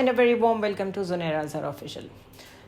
and a very warm welcome to Zunaira Azhar Official.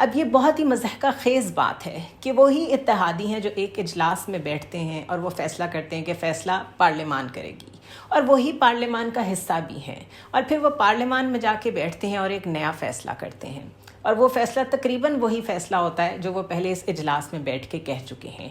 اب یہ بہت ہی مضحکہ خیز بات ہے کہ وہی اتحادی ہیں جو ایک اجلاس میں بیٹھتے ہیں اور وہ فیصلہ کرتے ہیں کہ فیصلہ پارلیمان کرے گی، اور وہی پارلیمان کا حصہ بھی ہیں، اور پھر وہ پارلیمان میں جا کے بیٹھتے ہیں اور ایک نیا فیصلہ کرتے ہیں، اور وہ فیصلہ تقریباً وہی فیصلہ ہوتا ہے جو وہ پہلے اس اجلاس میں بیٹھ کے کہہ چکے ہیں۔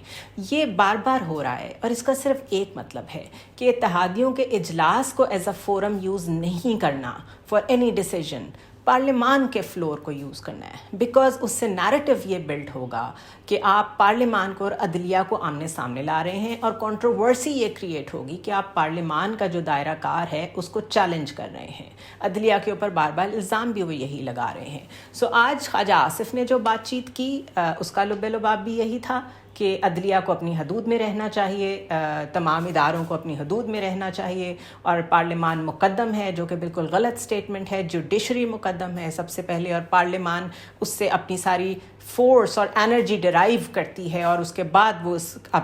یہ بار بار ہو رہا ہے، اور اس کا صرف ایک مطلب ہے کہ اتحادیوں کے اجلاس کو ایز اے فورم یوز نہیں کرنا فار اینی ڈیسیژن، پارلیمان کے فلور کو یوز کرنا ہے، بیکاز اس سے نیریٹو یہ بلڈ ہوگا کہ آپ پارلیمان کو اور عدلیہ کو آمنے سامنے لا رہے ہیں، اور کنٹروورسی یہ کریٹ ہوگی کہ آپ پارلیمان کا جو دائرہ کار ہے اس کو چیلنج کر رہے ہیں، عدلیہ کے اوپر بار بار الزام بھی وہ یہی لگا رہے ہیں۔ آج خواجہ آصف نے جو بات چیت کی اس کا لب لباب بھی یہی تھا کہ عدلیہ کو اپنی حدود میں رہنا چاہیے، تمام اداروں کو اپنی حدود میں رہنا چاہیے، اور پارلیمان مقدم ہے، جو کہ بالکل غلط سٹیٹمنٹ ہے۔ جوڈیشری مقدم ہے سب سے پہلے، اور پارلیمان اس سے اپنی ساری فورس اور انرجی ڈرائیو کرتی ہے، اور اس کے بعد وہ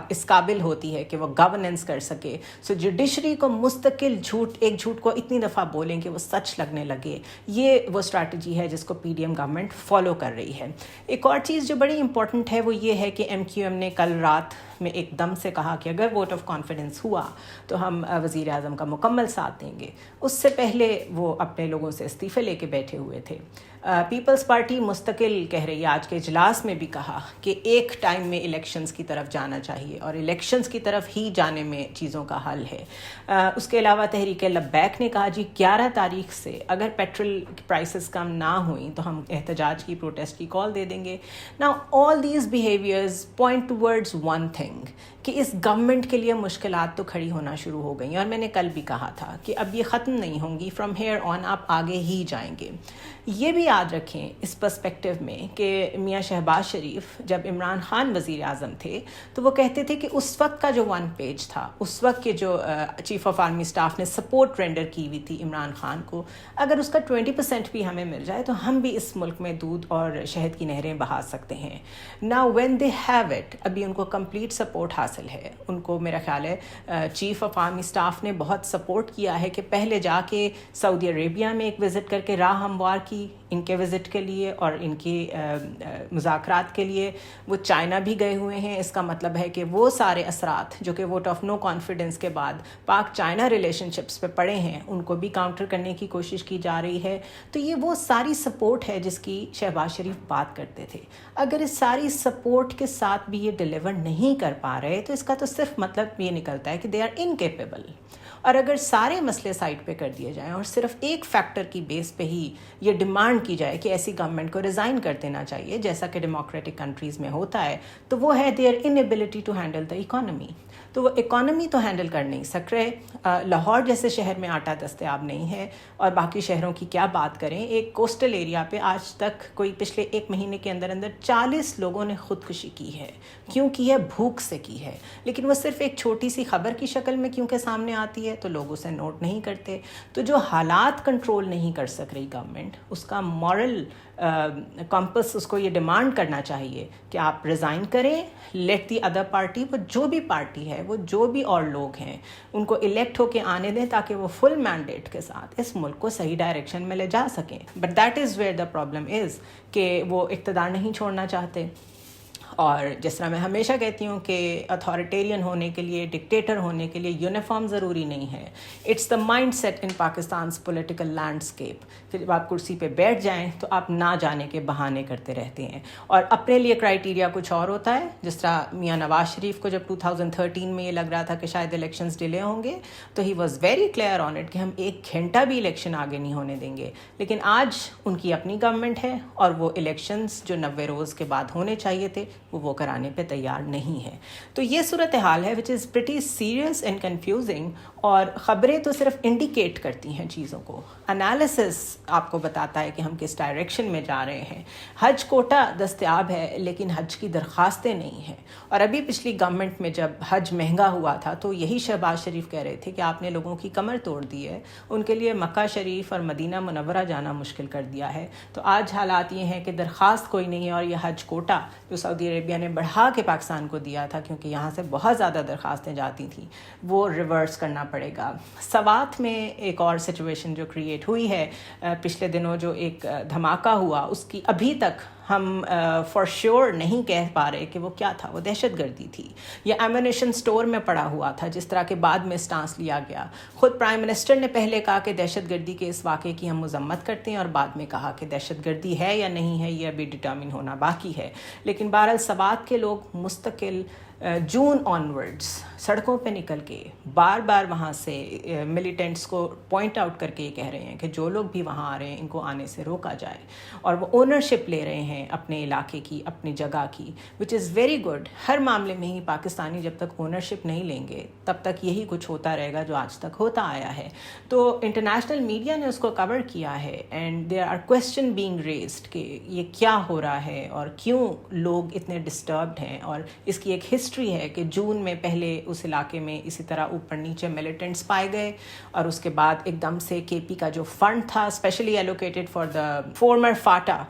اس قابل ہوتی ہے کہ وہ گورننس کر سکے۔ جوڈیشری کو مستقل ایک جھوٹ کو اتنی دفعہ بولیں کہ وہ سچ لگنے لگے، یہ وہ اسٹریٹجی ہے جس کو P D M government follow کر رہی ہے۔ ایک اور چیز جو بڑی امپورٹنٹ ہے وہ یہ ہے کہ ایم کیو ایم نے کل رات میں ایک دم سے کہا کہ اگر ووٹ آف کانفیڈنس ہوا تو ہم وزیر اعظم کا مکمل ساتھ دیں گے۔ اس سے پہلے وہ اپنے لوگوں سے استعفے لے کے بیٹھے ہوئے تھے۔ پیپلز پارٹی مستقل کہہ رہی ہے، آج کے اجلاس میں بھی کہا کہ ایک ٹائم میں الیکشنز کی طرف جانا چاہیے، اور الیکشنز کی طرف ہی جانے میں چیزوں کا حل ہے۔ اس کے علاوہ تحریک لبیک نے کہا 11 تاریخ سے اگر پیٹرول پرائسز کم نہ ہوئیں تو ہم احتجاج کی، پروٹیسٹ کی کال دے دیں گے۔ Now all these behaviors point towards one thing، کہ اس گورنمنٹ کے لیے مشکلات تو کھڑی ہونا شروع ہو گئیں، اور میں نے کل بھی کہا تھا کہ اب یہ ختم نہیں ہوں گی، فرام ہیئر آن آپ آگے ہی جائیں گے۔ یہ بھی یاد رکھیں اس پرسپیکٹو میں کہ میاں شہباز شریف جب عمران خان وزیر اعظم تھے تو وہ کہتے تھے کہ اس وقت کا جو 1 پیج تھا، اس وقت کے جو چیف آف آرمی اسٹاف نے سپورٹ رینڈر کی ہوئی تھی عمران خان کو، اگر اس کا 20% بھی ہمیں مل جائے تو ہم بھی اس ملک میں دودھ اور شہد کی نہریں بہا سکتے ہیں۔ Now when they have it، ابھی ان کو کمپلیٹ سپورٹ حاصل ہے، ان کو میرا خیال ہے چیف آف آرمی اسٹاف نے بہت سپورٹ کیا ہے کہ پہلے جا کے سعودی عربیہ میں ایک وزٹ کر کے راہ ہموار کی ان کے وزٹ کے لیے اور ان کے مذاکرات کے لیے، وہ چائنا بھی گئے ہوئے ہیں۔ اس کا مطلب ہے کہ وہ سارے اثرات جو کہ ووٹ آف نو کانفیڈنس کے بعد پاک چائنا ریلیشن شپس پہ پڑے ہیں، ان کو بھی کاؤنٹر کرنے کی کوشش کی جا رہی ہے۔ تو یہ وہ ساری سپورٹ ہے جس کی شہباز شریف بات کرتے تھے۔ اگر اس ساری سپورٹ کے ساتھ بھی یہ ڈیلیور نہیں کر پا رہے تو اس کا تو صرف مطلب یہ نکلتا ہے کہ دے آر انکیپیبل۔ اور اگر سارے مسئلے سائڈ پہ کر دیے جائیں اور صرف ایک فیکٹر کی بیس پہ ہی یہ ڈیمانڈ کی جائے کہ ایسی گورنمنٹ کو ریزائن کر دینا چاہیے جیسا کہ ڈیموکریٹک کنٹریز میں ہوتا ہے، تو وہ ہے their inability to handle the economy. تو وہ اکانومی تو ہینڈل کر نہیں سک رہے۔ لاہور جیسے شہر میں آٹا دستیاب نہیں ہے، اور باقی شہروں کی کیا بات کریں۔ ایک کوسٹل ایریا پہ آج تک کوئی پچھلے 1 مہینے کے اندر 40 لوگوں نے خودکشی کی ہے۔ کیوں کی ہے؟ بھوک سے کی ہے، لیکن وہ صرف ایک چھوٹی سی خبر کی شکل میں کیونکہ سامنے آتی ہے تو لوگ اسے نوٹ نہیں کرتے۔ تو جو حالات کنٹرول نہیں کر سک رہی گورنمنٹ، اس کا مورل کمپس اس کو یہ ڈیمانڈ کرنا چاہیے کہ آپ ریزائن کریں، لیٹ دی ادر پارٹی، وہ جو بھی پارٹی ہے، وہ جو بھی اور لوگ ہیں، ان کو الیکٹ ہو کے آنے دیں تاکہ وہ فل مینڈیٹ کے ساتھ اس ملک کو صحیح ڈائریکشن میں لے جا سکیں۔ But that is where the problem is کہ وہ اقتدار نہیں چھوڑنا چاہتے۔ اور جس طرح میں ہمیشہ کہتی ہوں کہ اتھارٹیرین ہونے کے لیے، ڈکٹیٹر ہونے کے لیے یونیفارم ضروری نہیں ہے۔ It's the mind set in Pakistan's political landscape کہ جب آپ کرسی پہ بیٹھ جائیں تو آپ نہ جانے کے بہانے کرتے رہتے ہیں، اور اپنے لیے کرائیٹیریا کچھ اور ہوتا ہے۔ جس طرح میاں نواز شریف کو جب 2013 میں یہ لگ رہا تھا کہ شاید الیکشنز ڈیلے ہوں گے تو he was very clear on it کہ ہم 1 گھنٹہ بھی الیکشن آگے نہیں ہونے دیں گے۔ لیکن آج ان کی اپنی گورنمنٹ ہے، اور وہ الیکشنز جو 90 روز کے بعد ہونے چاہیے تھے وہ کرانے پہ تیار نہیں ہے۔ تو یہ صورتحال ہے which is pretty serious and confusing، اور خبریں تو صرف انڈیکیٹ کرتی ہیں چیزوں کو، انالیسس آپ کو بتاتا ہے کہ ہم کس ڈائریکشن میں جا رہے ہیں۔ حج کوٹا دستیاب ہے لیکن حج کی درخواستیں نہیں ہیں، اور ابھی پچھلی گورنمنٹ میں جب حج مہنگا ہوا تھا تو یہی شہباز شریف کہہ رہے تھے کہ آپ نے لوگوں کی کمر توڑ دی ہے، ان کے لیے مکہ شریف اور مدینہ منورہ جانا مشکل کر دیا ہے۔ تو آج حالات یہ ہیں کہ درخواست کوئی نہیں ہے، اور یہ حج کوٹا جو سعودی عربیہ نے بڑھا کے پاکستان کو دیا تھا کیونکہ یہاں سے بہت زیادہ درخواستیں جاتی تھیں، وہ ریورس کرنا پڑے گا. سوات میں ایک اور سچویشن جو کریٹ ہوئی ہے پچھلے دنوں، جو ایک دھماکہ ہوا، اس کی ابھی تک ہم فار شیور نہیں کہہ پا رہے کہ وہ کیا تھا. وہ دہشت گردی تھی یا ایمونیشن سٹور میں پڑا ہوا تھا، جس طرح کے بعد میں سٹانس لیا گیا. خود پرائم منسٹر نے پہلے کہا کہ دہشت گردی کے اس واقعے کی ہم مذمت کرتے ہیں، اور بعد میں کہا کہ دہشت گردی ہے یا نہیں ہے یہ ابھی ڈٹرمن ہونا باقی ہے. لیکن بہرحال سوات کے لوگ مستقل جون آنورڈز سڑکوں پہ نکل کے بار بار وہاں سے ملیٹنٹس کو پوائنٹ آؤٹ کر کے یہ کہہ رہے ہیں کہ جو لوگ بھی وہاں آ رہے ہیں ان کو آنے سے روکا جائے، اور وہ اونرشپ لے رہے ہیں اپنے علاقے کی، اپنی جگہ کی، وچ از ویری گڈ. ہر معاملے میں ہی پاکستانی جب تک اونرشپ نہیں لیں گے تب تک یہی کچھ ہوتا رہے گا جو آج تک ہوتا آیا ہے. تو انٹرنیشنل میڈیا نے اس کو کور کیا ہے، and there are question being raised کہ یہ کیا ہو رہا ہے اور کیوں لوگ اتنے ڈسٹربڈ ہیں. اور اس کی ایک ہسٹری ہے کہ جون میں پہلے اس علاقے میں اسی طرح اوپر نیچے ملیٹنٹس پائے گئے، اور اس کے بعد ایک دم سے کے پی کا جو فنڈ تھا specially allocated for the former FATA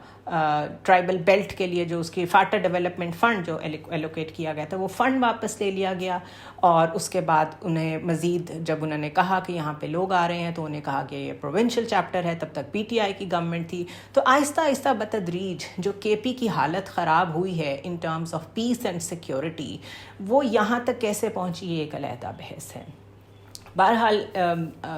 tribal belt کے لیے، جو اس کی فاٹا ڈیولپمنٹ فنڈ جو ایلوکیٹ کیا گیا تھا، وہ فنڈ واپس لے لیا گیا. اور اس کے بعد انہیں مزید جب انہوں نے کہا کہ یہاں پہ لوگ آ رہے ہیں تو انہیں کہا کہ یہ پروونشل چیپٹر ہے. تب تک پی ٹی آئی کی گورنمنٹ تھی. تو آہستہ آہستہ بتدریج جو کے پی کی حالت خراب ہوئی ہے in terms of peace and security, وہ یہاں تک کیسے پہنچی یہ ایک علیحدہ بحث ہے. بہرحال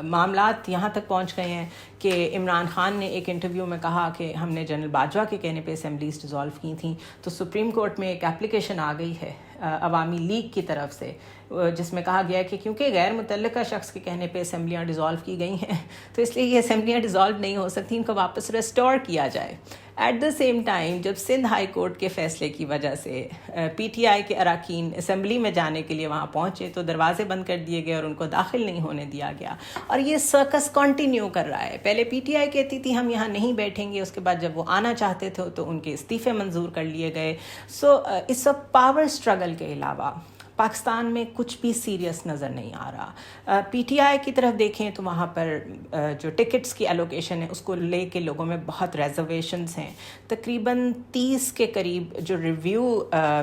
معاملات یہاں تک پہنچ گئے ہیں کہ عمران خان نے ایک انٹرویو میں کہا کہ ہم نے جنرل باجوہ کے کہنے پہ اسمبلیز ڈیزالو کی تھیں. تو سپریم کورٹ میں ایک اپلیکیشن آ گئی ہے عوامی لیگ کی طرف سے، جس میں کہا گیا ہے کہ کیونکہ غیر متعلقہ شخص کے کہنے پہ اسمبلیاں ڈیزالو کی گئی ہیں تو اس لیے یہ اسمبلیاں ڈیزالو نہیں ہو سکتی، ان کو واپس ریسٹور کیا جائے. ایٹ دا سیم ٹائم جب سندھ ہائی کورٹ کے فیصلے کی وجہ سے پی ٹی آئی کے اراکین اسمبلی میں جانے کے لیے وہاں پہنچے تو دروازے بند کر دیے گئے اور ان کو داخل نہیں ہونے دیا گیا. اور یہ سرکس کنٹینیو کر رہا ہے. پہلے پی ٹی آئی کہتی تھی ہم یہاں نہیں بیٹھیں گے، اس کے بعد جب وہ آنا چاہتے تھے تو ان کے استعفے منظور کر لیے گئے. سو اس وقت پاور اسٹرگل کے علاوہ پاکستان میں کچھ بھی سیریس نظر نہیں آ رہا. پی ٹی آئی کی طرف دیکھیں تو وہاں پر جو ٹکٹس کی ایلوکیشن ہے اس کو لے کے لوگوں میں بہت ریزرویشنز ہیں. تقریباً 30 کے قریب جو ریویو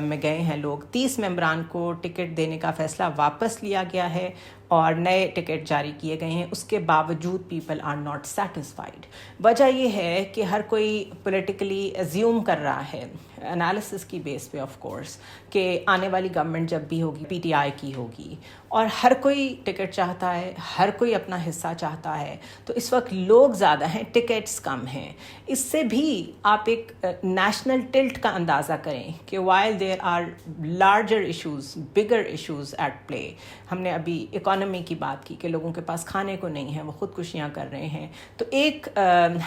میں گئے ہیں لوگ، 30 ممبران کو ٹکٹ دینے کا فیصلہ واپس لیا گیا ہے اور نئے ٹکٹ جاری کیے گئے ہیں. اس کے باوجود پیپل آر ناٹ سیٹسفائیڈ. وجہ یہ ہے کہ ہر کوئی پولیٹیکلی ایزیوم کر رہا ہے، انالیسس کی بیس پہ آف کورس، کہ آنے والی گورنمنٹ جب بھی ہوگی پی ٹی آئی کی ہوگی، اور ہر کوئی ٹکٹ چاہتا ہے، ہر کوئی اپنا حصہ چاہتا ہے. تو اس وقت لوگ زیادہ ہیں، ٹکٹس کم ہیں. اس سے بھی آپ ایک نیشنل ٹلٹ کا اندازہ کریں کہ while there are larger issues, bigger issues at play. ہم نے ابھی اکانومی کی بات کی کہ لوگوں کے پاس کھانے کو نہیں ہے، وہ خودکشیاں کر رہے ہیں. تو ایک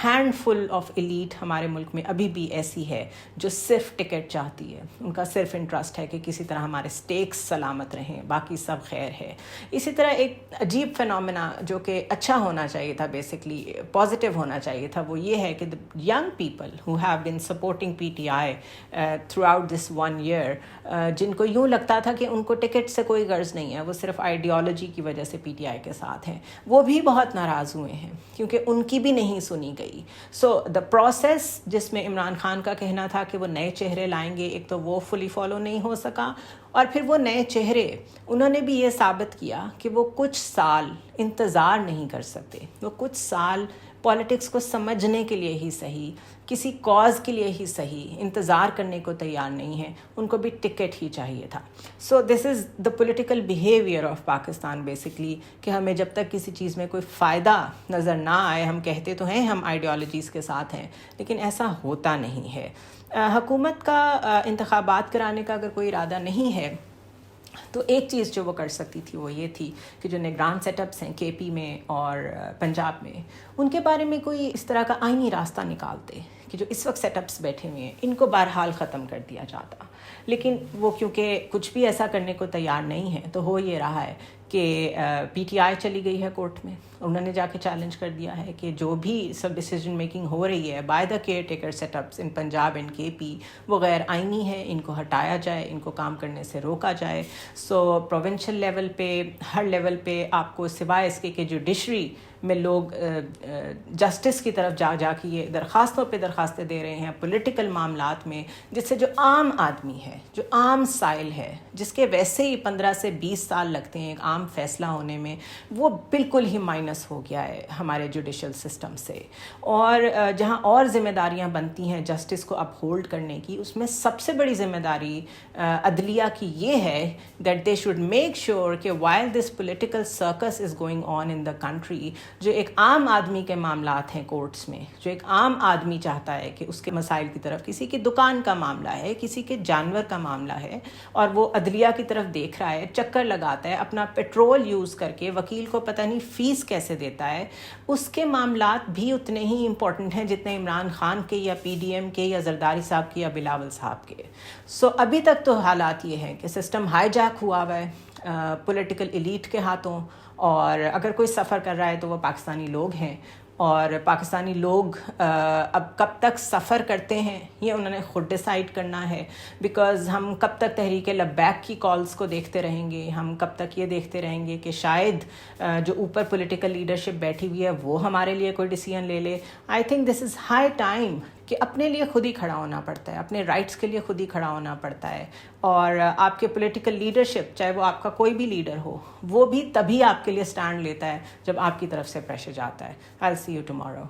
ہینڈ فل آف ایلیٹ ہمارے ملک میں ابھی بھی ایسی ہے جو صرف ٹکٹ چاہتی ہے. ان کا صرف انٹرسٹ ہے کہ کسی طرح ہمارے سٹیکس سلامت رہیں، باقی سب خیر ہے. اسی طرح ایک عجیب فینومینا جو کہ اچھا ہونا چاہیے تھا، بیسکلی پازیٹیو ہونا چاہیے تھا، وہ یہ ہے کہ young people who have been supporting P T I through out this 1 year، جن کو یوں لگتا تھا کہ ان کو ٹکٹ سے کوئی غرض نہیں ہے، وہ صرف آئیڈیالوجی کی وجہ سے پی ٹی آئی کے ساتھ ہیں، وہ بھی بہت ناراض ہوئے ہیں کیونکہ ان کی بھی نہیں سنی گئی. سو دا پروسیس جس میں عمران خان کا کہنا تھا کہ وہ نئے چہرے لائیں گے، ایک تو وہ فلی فالو نہیں ہو سکا، اور پھر وہ نئے چہرے انہوں نے بھی یہ ثابت کیا کہ وہ کچھ سال انتظار نہیں کر سکتے. وہ کچھ سال پالیٹکس کو سمجھنے کے لیے ہی صحیح، کسی کاز کے لیے ہی صحیح انتظار کرنے کو تیار نہیں ہیں. ان کو بھی ٹکٹ ہی چاہیے تھا. So this is the political behaviour of Pakistan basically, کہ ہمیں جب تک کسی چیز میں کوئی فائدہ نظر نہ آئے، ہم کہتے تو ہیں ہم آئیڈیالوجیز کے ساتھ ہیں لیکن ایسا ہوتا نہیں ہے. حکومت کا انتخابات کرانے کا اگر کوئی ارادہ نہیں ہے تو ایک چیز جو وہ کر سکتی تھی وہ یہ تھی کہ جو نگران سیٹ اپس ہیں کے پی میں اور پنجاب میں، ان کے بارے میں کوئی اس طرح کا آئینی راستہ نکالتے کہ جو اس وقت سیٹ اپس بیٹھے ہوئے ہیں ان کو بہرحال ختم کر دیا جاتا. لیکن وہ کیونکہ کچھ بھی ایسا کرنے کو تیار نہیں ہے تو ہو یہ رہا ہے کہ پی ٹی آئی چلی گئی ہے کورٹ میں. انہوں نے جا کے چیلنج کر دیا ہے کہ جو بھی سب ڈیسیجن میکنگ ہو رہی ہے by the caretaker setups in Punjab and K P, وہ غیر آئینی ہے، ان کو ہٹایا جائے، ان کو کام کرنے سے روکا جائے. سو پروونشل لیول پہ، ہر لیول پہ آپ کو سوائے اس کے کہ جوڈیشری میں لوگ جسٹس کی طرف جا کے یہ درخواستوں پہ درخواستیں دے رہے ہیں پولیٹیکل معاملات میں، جس سے جو عام آدمی ہے، جو عام سائل ہے، جس کے ویسے ہی 15 سے 20 سال لگتے ہیں ایک عام فیصلہ ہونے میں، وہ بالکل ہی مائنس ہو گیا ہے ہمارے جوڈیشل سسٹم سے. اور جہاں اور ذمہ داریاں بنتی ہیں جسٹس کو اپ ہولڈ کرنے کی، اس میں سب سے بڑی ذمہ داری عدلیہ کی یہ ہے that they should make sure کہ while this political circus is going on in the country, جو ایک عام آدمی کے معاملات ہیں کورٹس میں، جو ایک عام آدمی چاہتا ہے کہ اس کے مسائل کی طرف، کسی کی دکان کا معاملہ ہے، کسی کے جانور کا معاملہ ہے، اور وہ عدلیہ کی طرف دیکھ رہا ہے، چکر لگاتا ہے، اپنا پیٹرول یوز کر کے وکیل کو پتہ نہیں فیس کیسے دیتا ہے، اس کے معاملات بھی اتنے ہی امپورٹنٹ ہیں جتنے عمران خان کے یا پی ڈی ایم کے یا زرداری صاحب کے یا بلاول صاحب کے. سو ابھی تک تو حالات یہ ہیں کہ سسٹم ہائی جیک ہوا ہوا ہے پولیٹیکل ایلیٹ کے ہاتھوں، اور اگر کوئی سفر کر رہا ہے تو وہ پاکستانی لوگ ہیں، اور پاکستانی لوگ اب کب تک سفر کرتے ہیں یہ انہوں نے خود ڈیسائیڈ کرنا ہے. بیکاز ہم کب تک تحریک لبیک کی کالز کو دیکھتے رہیں گے، ہم کب تک یہ دیکھتے رہیں گے کہ شاید جو اوپر پولیٹیکل لیڈرشپ بیٹھی ہوئی ہے وہ ہمارے لیے کوئی ڈیسیژن لے لے. I think this is high time کہ اپنے لیے خود ہی کھڑا ہونا پڑتا ہے، اپنے رائٹس کے لیے خود ہی کھڑا ہونا پڑتا ہے. اور آپ کے پولیٹیکل لیڈرشپ، چاہے وہ آپ کا کوئی بھی لیڈر ہو، وہ بھی تبھی آپ کے لیے سٹینڈ لیتا ہے جب آپ کی طرف سے پریشر جاتا ہے. I'll see you tomorrow.